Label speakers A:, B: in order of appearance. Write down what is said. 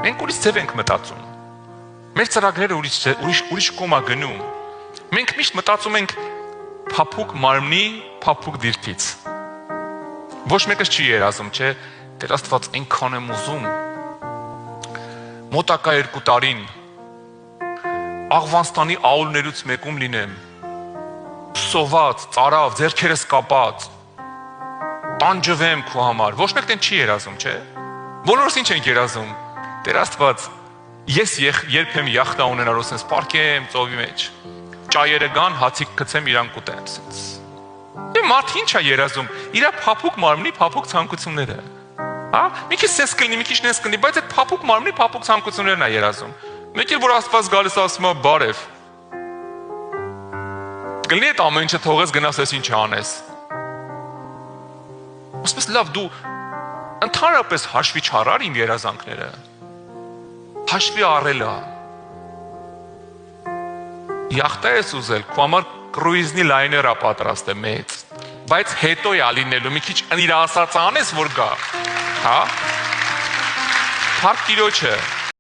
A: Մենք ուրիշ ձև ենք մտածում։ Մեր ծրագրերը ուրիշ կոմ է գնում։ Մենք միշտ մտածում ենք փափուկ մարմնի, փափուկ դիրքից։ Ոչ մեկս չի երազում, չէ՞, Տեր Աստված այնքան եմ ուզում։ Մոտակա 2 տարին Աղվանստանի աուլներից մեկում լինեմ, սոված, ծարավ, ձեռքերս կապած, տանջվեմ քո համար։ Ոչ մեկն չի երազում, չէ՞։ Բոլորս ինչ ենք երազում։ Տեր Աստված, ես երբեմ յախտա ունենալու sense պարկեմ ծովի մեջ, ճայերը գան, հացիկ գցեմ իրանք ուտեն sense։ Դե մարդ ինչ է երազում, իր փափուկ մարմնի փափուկ ցանկությունները։ Հա, մի քիչ sense կլինի, մի քիչ նես կլինի, բայց այդ փափուկ մարմնի փափուկ ցանկություններն է երազում։ Մեկ էլ որ Աստված գալիս ասում է բարև։ Կլինի այդ ամեն ինչը թողես գնաս ես ինչ անես։ Ոսպես լավ դու ընդհանրապես հաշվի չառար իմ երազանքները։ Հաշվի առելա։ Յախտա ես ուզել, քո համար կրուիզնի լայներա պատրաստ է մեծ, բայց հետո է ալինելու, մի քիչ իր ասած անես որ գա, հա։ Փառք Տիրոջը։